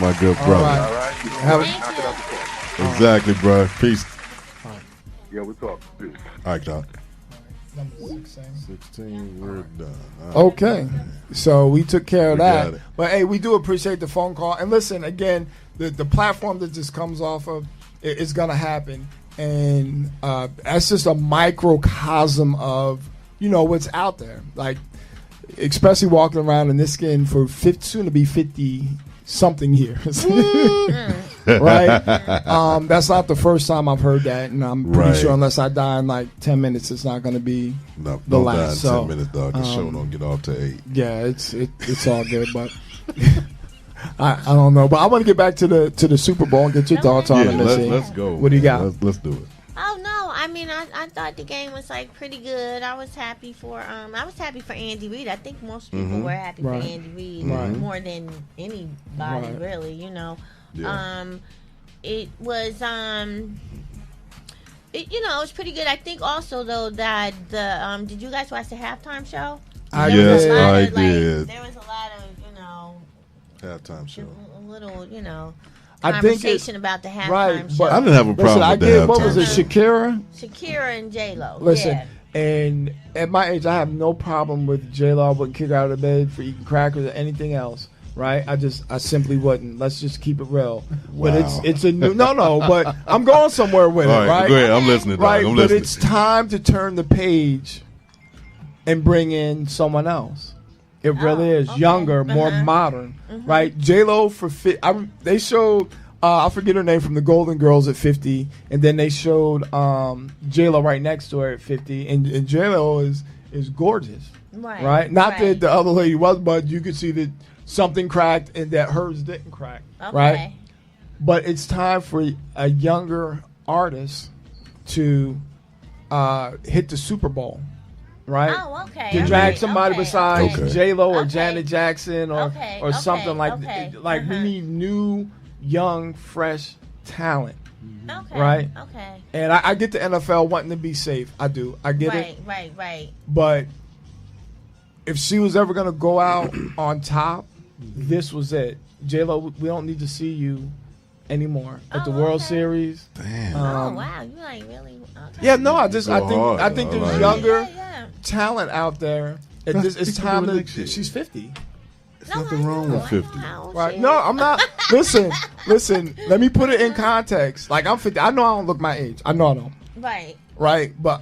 My good All brother. right. All right. Have a- Knock it out the park. Exactly, bro. Peace. Yeah, we'll talk. Peace. All right, Doc. Number 16. 16, we're done. All right. Okay, so we took care of We got that. it. But hey, we do appreciate the phone call. And listen, again, the platform that this comes off of is going to happen, and that's just a microcosm of what's out there. Like, especially walking around in this skin for soon to be 50 something years. Right? That's not the first time I've heard that, and I'm pretty Right. sure unless I die in like 10 minutes, it's not going to be No, the don't last. die in So, 10 minutes, dog. The show don't get off to 8. yeah, it's all good, but I don't know. But I want to get back to the Super Bowl and get your thoughts on Yeah, it, Missy. let's go. What do you got? Let's do it. Oh no! I mean, I thought the game was like pretty good. I was happy for Andy Reid. I think most people were happy Right. for Andy Reid Right. more than anybody, Right. really. Yeah. It was it was pretty good. I think also though that the did you guys watch the halftime show? I There was did. a lot I of, like, did. There was a lot of Halftime show. a little I think conversation about the halftime right, show. but I didn't have a problem listen, I with the get what was it, halftime show. Shakira? Shakira and J Lo. Listen, Yeah. and at my age, I have no problem with J Lo. I wouldn't kick her out of bed for eating crackers or anything else. Right? I simply wouldn't. Let's just keep it real. But Wow. it's a new no. But I'm going somewhere with All it. right, Right? go ahead. I'm listening, dog. Right, I'm but listening. it's time to turn the page and bring in someone else. It really is okay. younger, more Uh-huh. modern, right? J Lo they showed I forget her name from the Golden Girls at 50, and then they showed J Lo right next to her at 50, and J Lo is gorgeous, right? Not right. that the other lady was, but you could see that something cracked and that hers didn't crack, Okay. right? But it's time for a younger artist to hit the Super Bowl, right? Oh, okay. To okay, drag somebody okay, besides Okay. J Lo or Okay. Janet Jackson or Okay, or something okay, like okay, like we uh-huh. need new, young, fresh talent, Okay. right? Okay. and I get the NFL wanting to be safe. I do. I get it. Right. But if she was ever gonna go out on top, this was it. J Lo, we don't need to see you anymore at the Oh, World okay. Series. Damn. Oh wow, you like really? Okay. Yeah, no, I think hard, I think though. there's Like- younger Yeah. talent out there. Let's It's think time about to. next year. She's 50. There's nothing wrong with 50. Right? No, I'm not. Listen. Let me put it in context. Like I'm 50. I know I don't look my age. I know I don't. Right. Right, but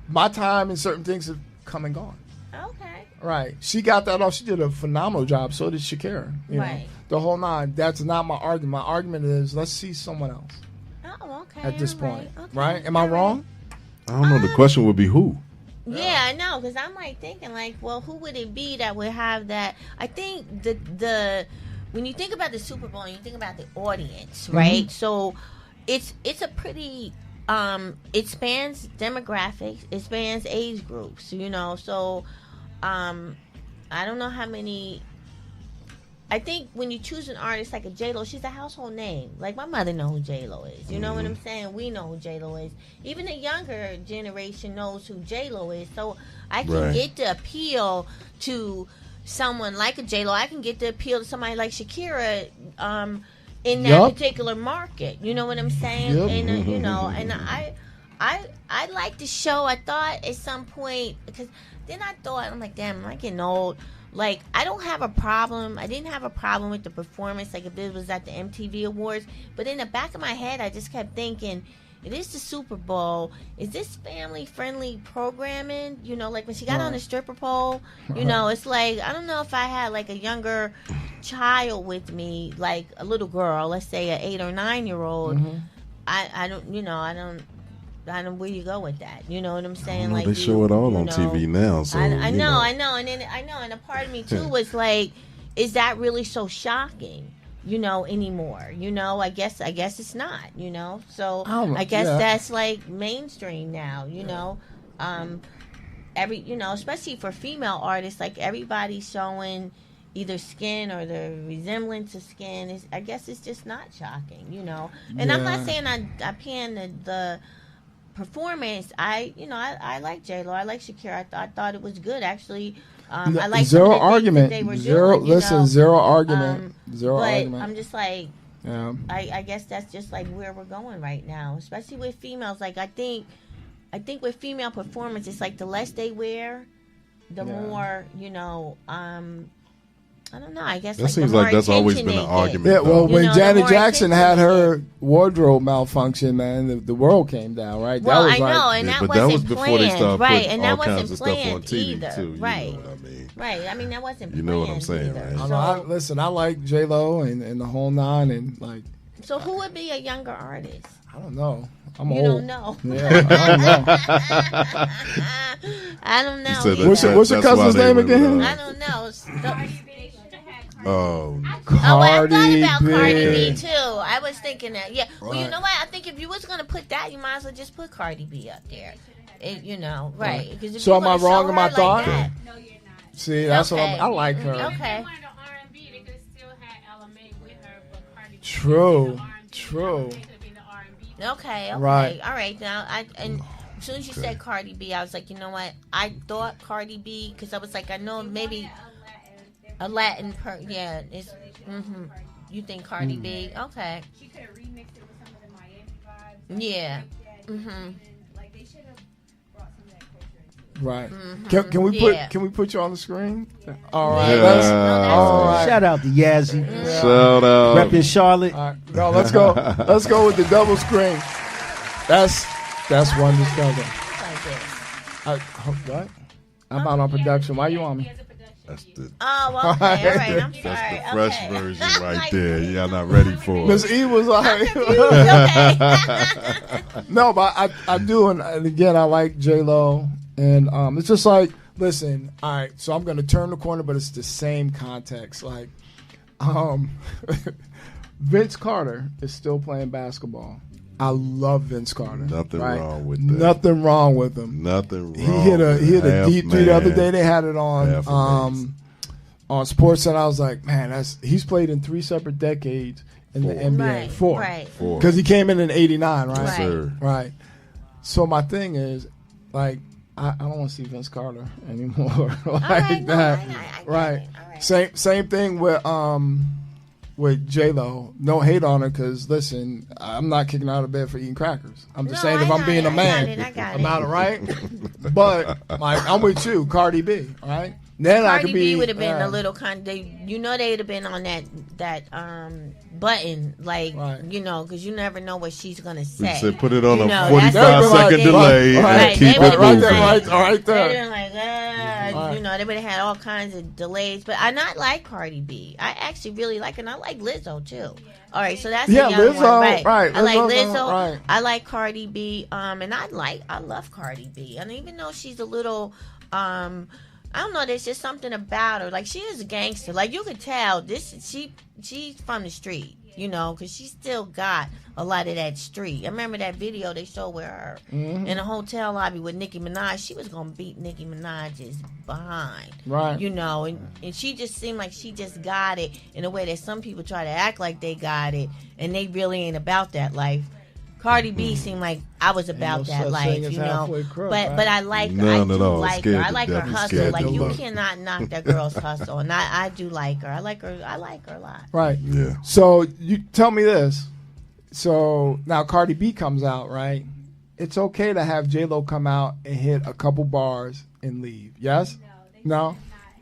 my time and certain things have come and gone. Okay. Right. She got that off. She did a phenomenal job. So did Shakira. You know, Right. the whole nine. That's not my argument. My argument is let's see someone else Oh, okay. at this all point. Okay, Right? Am I all right. wrong? I don't know. The question would be who? Yeah, I know, because I'm like thinking, like, well, who would it be that would have that? I think the when you think about the Super Bowl, and you think about the audience, right? So it's a pretty it spans demographics, it spans age groups, So I don't know how many. I think when you choose an artist like a J-Lo, she's a household name. Like, my mother know who J-Lo is. You know what I'm saying? We know who J-Lo is. Even the younger generation knows who J-Lo is. So I can Right. get the appeal to someone like a J-Lo. I can get the appeal to somebody like Shakira in that Yup. particular market. You know what I'm saying? Yup. And, and I like the show. I thought at some point, because then I thought, I'm like, damn, am I getting old? Like, I don't have a problem. I didn't have a problem with the performance, like if it was at the MTV Awards. But in the back of my head, I just kept thinking, it is the Super Bowl. Is this family-friendly programming? Like when she got on the stripper pole, it's like, I don't know if I had like a younger child with me, like a little girl, let's say an 8 or 9-year-old. I don't where you go with that. You know what I'm saying? They show it all on TV now. So I you know, and then and a part of me too was like, is that really so shocking? Anymore. I guess it's not. So I guess that's like mainstream now. Especially for female artists, like everybody's showing either skin or the resemblance of skin. I guess it's just not shocking. And I'm not saying I pan the performance. I like J-Lo. I like Shakira. I thought it was good. Actually, I like zero some of the things argument. that they were Zero. doing, you Listen, know. zero argument. Zero But argument. I'm just like, yeah. I guess that's just like where we're going right now, especially with females. Like I think with female performance, it's like the less they wear, the more, you know, I don't know. I guess That like seems the more like that's always attention been they an get. argument. Yeah, well, though. when You know, the Janet more Jackson attention had they her wardrobe malfunction, man, the world came down, right? Well, that was I know, like, and Yeah, that but wasn't that was before they planned, started right? putting And all that kinds wasn't of stuff on planned TV either, too. You right? know what I mean? Right. I mean, that wasn't. You know what I'm planned saying, either. right? I So, know, listen, I like J Lo and the whole nine, and like, so who would be a younger artist? I don't know. I'm You old. don't know. Yeah, I don't know. I don't know. You said either. What's your that's why cousin's they name went with, again? I don't know. Oh, Oh, I thought Cardi about Cardi B B. too. I was thinking that. Yeah. Well, you Right. know what? I think if you was gonna put that, you might as well just put Cardi B up there. You know, right? 'Cause if So you am I gonna show wrong in my her like thought? that- No, you're not. See, that's what Okay. I like her. Okay. They wanted the R&B. They could still have LMA with her, but Cardi B. True, the R&B. true. They could be the R&B. Okay. Right. All right. Now, and as soon as you said Cardi B, I was like, you know what? I thought Cardi B because I was like, I know maybe a Latin yeah. It's You think Cardi B? Okay. She could have remixed it with some of the Miami vibes. Yeah. Like they should have brought some of that culture into it. Right. Mm-hmm. Can we Yeah. can we put you on the screen? All right. Yeah. Let's, No, all right. Shout out to Yazzie, shout out. repping Charlotte. All right. No, let's go. Let's go with the double screen. That's one discovery. Like this. What? I'm not on production. Why you on me? That's the Oh, okay. All right. I'm sorry. that's the fresh Okay. version right Like, there. Y'all not ready for Miss it. E was like, confused, okay. no, but I do, and again, I like J Lo, and it's just like, listen, all right, so I'm gonna turn the corner, but it's the same context. Like, Vince Carter is still playing basketball. I love Vince Carter. Nothing right? wrong with that. Nothing wrong with him. Nothing wrong. He hit a Half deep three the other man. day. They had it Half a on Sports, and I was like, man, he's played in 3 separate decades in the NBA. Right. Four. Right. Four. Because he came in '89, right? Right. Sir. Right. So my thing is, like, I don't want to see Vince Carter anymore like All right, no, that. I get Right. it. All right. Same thing with J Lo. No hate on her, because listen, I'm not kicking her out of bed for eating crackers. I'm just No, saying I if I'm got being it, a man I got it. about it, right? But like, I'm with you, Cardi B. All right. Then I Cardi could be. B would have been a little they'd have been on that button, like Right. because you never know what she's gonna We say. said put it on You a know, 45-second that's- delay Right. and keep They it would've moving. been like- Right They'd there. been like, Right. they would have had all kinds of delays. But I not like Cardi B. I actually really like, and I like Lizzo too. All right, so that's Yeah, a young Lizzo, one, right? right, I like Lizzo's Lizzo. right. I like Cardi B. And I love Cardi B. And even though she's a little, I don't know, there's just something about her. Like, she is a gangster. Like, you could tell she's from the street, because she still got a lot of that street. I remember that video they showed with her in a hotel lobby with Nicki Minaj. She was going to beat Nicki Minaj's behind. Right. And she just seemed like she just got it in a way that some people try to act like they got it, and they really ain't about that life. Cardi B seemed like I was about no that such life, thing as halfway crook, but right? but I like her. None I at do all. like Scared her. I to like her death. hustle. Scared Like, to you look. cannot knock that girl's hustle, and I do like her. I like her a lot. Right. Yeah. So you tell me this. So now Cardi B comes out, right? It's okay to have J Lo come out and hit a couple bars and leave. Yes? No.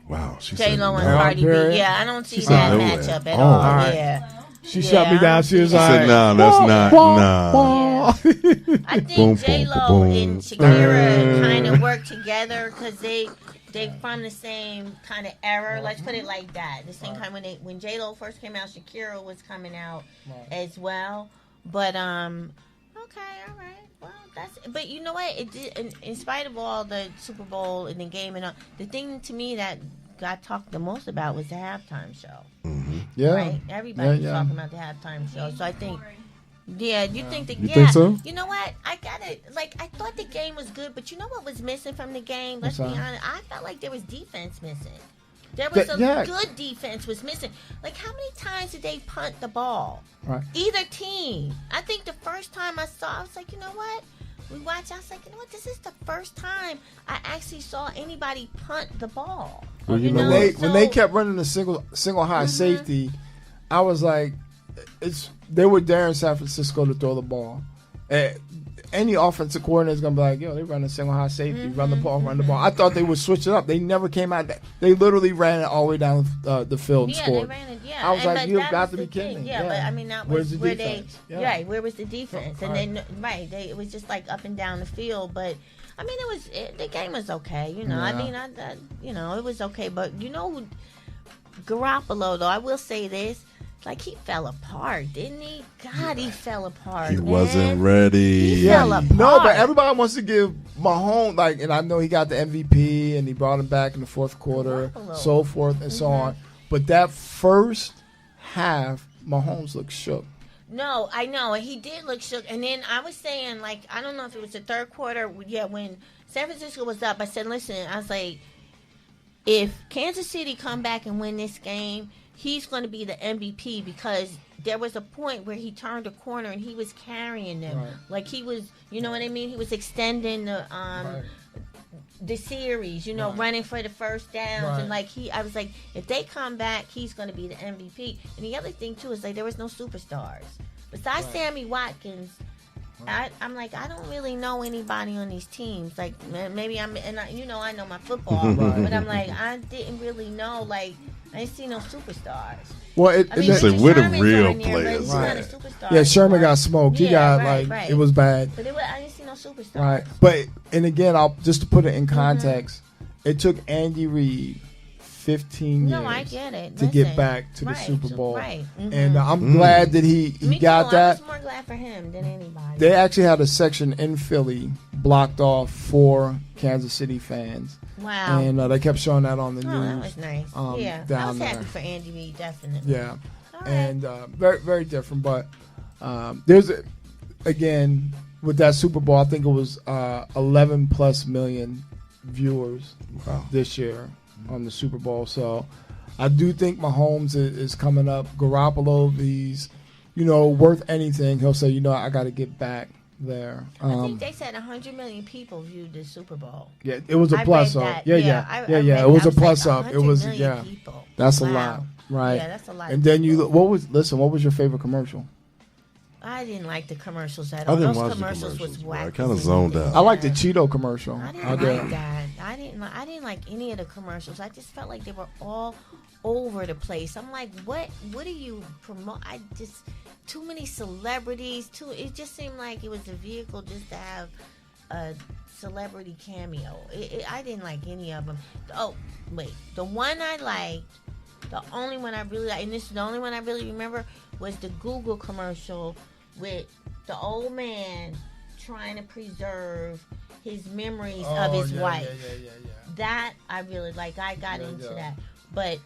Wow. She J said Lo and no. Cardi period. B. Yeah, I don't see She that said no. matchup at Oh. all. All right. Yeah. She Yeah, shut me I down. don't She was see like, that. said, "Nah, that's not- nah." I think Boom, J boom, Lo boom. and Shakira kind of work together because they from the same kind of era. Let's put it like that. The same time when J Lo first came out, Shakira was coming out as well. But okay, all right. Well, but you know what? It did, in spite of all the Super Bowl and the game and all, the thing to me that got talked the most about was the halftime show. Yeah. Right? Everybody was Yeah. talking about the halftime show. So I think, you think that, You yeah. think so? You know what? I thought the game was good, but you know what was missing from the game? Let's What's be that? honest. I felt like there was defense missing. There was good defense was missing. Like, how many times did they punt the ball? Right. Either team. I think the first time I saw, I was like, you know what? We watched. I was like, you know what? This is the first time I actually saw anybody punt the ball. Well, you You know know, what? when they So- kept running the single high safety, I was like, they were daring San Francisco to throw the ball. Any offensive coordinator is gonna be like, yo, they run a single high safety, run the ball, run the ball. I thought they would switch it up. They never came out. They literally ran it all the way down the field and Yeah, scored. they ran it. Yeah, I was like, but you've that got was to be the thing. kidding me. Yeah, Yeah. but I mean, that Where's was the where defense? they. Yeah. Right, where was the defense? And Right. then it was just like up and down the field. But I mean, the game was okay. You know, I Yeah. mean, it was okay. But you know, Garoppolo though, I will say this. Like, he fell apart, didn't he? God, he fell apart. He man. wasn't ready. He fell apart. No, but everybody wants to give Mahomes, like, and I know he got the MVP and he brought him back in the fourth quarter, Garoppolo. so forth and so on. But that first half, Mahomes looked shook. No, I know. And he did look shook. And then I was saying, like, I don't know if it was the third quarter. Yeah, when San Francisco was up, I said, listen, I was like, if Kansas City come back and win this game, he's going to be the MVP because there was a point where he turned a corner and he was carrying them. Right. Like, he was, you know what I mean? He was extending the series, you know, Right. running for the first downs. Right. And, like, I was like, if they come back, he's going to be the MVP. And the other thing, too, is, like, there was no superstars. Besides Sammy Watkins, I'm like, I don't really know anybody on these teams. Like, maybe I know my football, Right. but I'm like, I didn't really know, like, I didn't see no superstars. Well, I mean, So Richard we're the Sherman's real on there, but players. he's not a Right. superstar yeah, Sherman anymore. got smoked. He Yeah, got, right, like, right. it was bad. But I didn't see no superstars. Right. But, and again, just to put it in context, it took Andy Reid 15 No, years I get it. to get Listen, back to the right, Super Bowl. right, mhm. And I'm glad that he Me got too. that. I was more glad for him than anybody. They actually had a section in Philly blocked off for Kansas City fans. Wow. And they kept showing that on the Oh, that news. was nice. Yeah, I down was there. happy for Andy Reid, definitely. Yeah. All right. And very, very different. But there's, again, with that Super Bowl, I think it was 11 plus million viewers Wow. this year on the Super Bowl. So I do think Mahomes is coming up. Garoppolo, he's, worth anything. He'll say, I got to get back there. I think they said 100 million people viewed the Super Bowl. Yeah, it was a I plus read up. that. Yeah. I It read was that. a plus like up. It 100 was, million people. That's a Wow. lot, right? Yeah, that's a lot. And then what was your favorite commercial? I didn't like the commercials at I all. didn't Those watch the commercials commercials, was bro. whack. I kinda zoned out. I like the Cheeto commercial. I didn't I did. like that. I didn't like any of the commercials. I just felt like they were all over the place. I'm like, what do you promote? Too many celebrities. It just seemed like it was a vehicle just to have a celebrity cameo. I didn't like any of them. Oh, wait. The one I liked, the only one I really liked, and this is the only one I really remember, was the Google commercial with the old man trying to preserve his memories of his wife. Yeah. That I really like. I got into yeah. that, but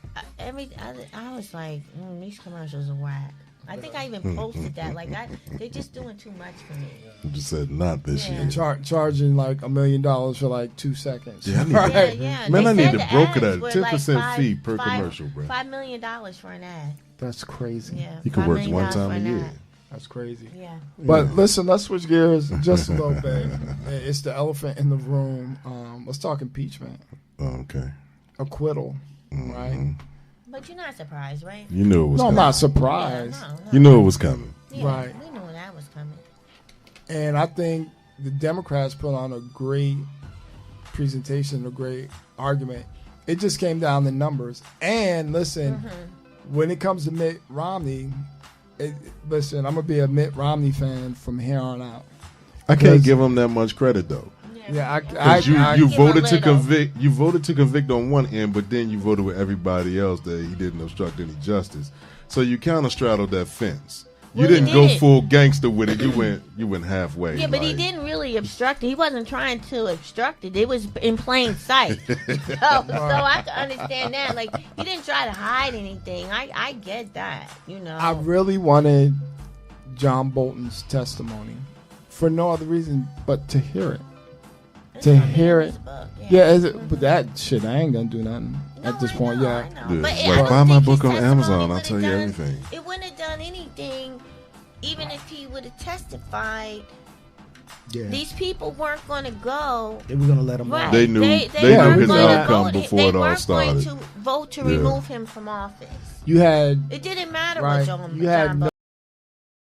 I was like, these commercials are whack. I think I even posted that. Like, they're just doing too much for me. You just said not this Yeah. year. Charging like $1 million for like 2 seconds. Yeah, I need Right. Yeah. Man, They I need said to the broker ads that were 10% fee per commercial, bro. $5 million for an ad. That's crazy. Yeah, You can $5 work million one time for a an year. ad. That's crazy. Yeah. But listen, let's switch gears just a little bit. It's the elephant in the room. Let's talk impeachment. Okay. Acquittal, right? But you're not surprised, right? You knew it was No, I'm coming. not surprised. Yeah, no. You knew it was coming. Yeah, Right. We knew that was coming. And I think the Democrats put on a great presentation, a great argument. It just came down to numbers. And listen, when it comes to Mitt Romney, listen, I'm going to be a Mitt Romney fan from here on out. I can't give him that much credit though. Yeah, Because you give voted a to little. convict. You voted to convict on one end, but then you voted with everybody else that he didn't obstruct any justice. So you kind of straddled that fence. You Well, he didn't go did. full gangster with it. You went halfway. Yeah, but he like- didn't really obstruct it. He wasn't trying to obstruct it. It was in plain sight. so I can understand that. Like, he didn't try to hide anything. I get that, I really wanted John Bolton's testimony for no other reason but to hear it. It's To gonna be hear in it. his book, Yeah, but that shit, I ain't gonna do nothing No, at this I point. know, Yeah. I know. Dude, But it's I like, don't buy my think book his on testimony Amazon. I'll would've tell you done- everything. It wouldn't have done anything, even if he would have testified Yeah. These people weren't going to go. They were gonna let him Right. off. They knew They knew weren't his going to outcome vote. before They it all weren't going started. to vote to Yeah. remove him from office. You had It didn't matter right. what John You had John no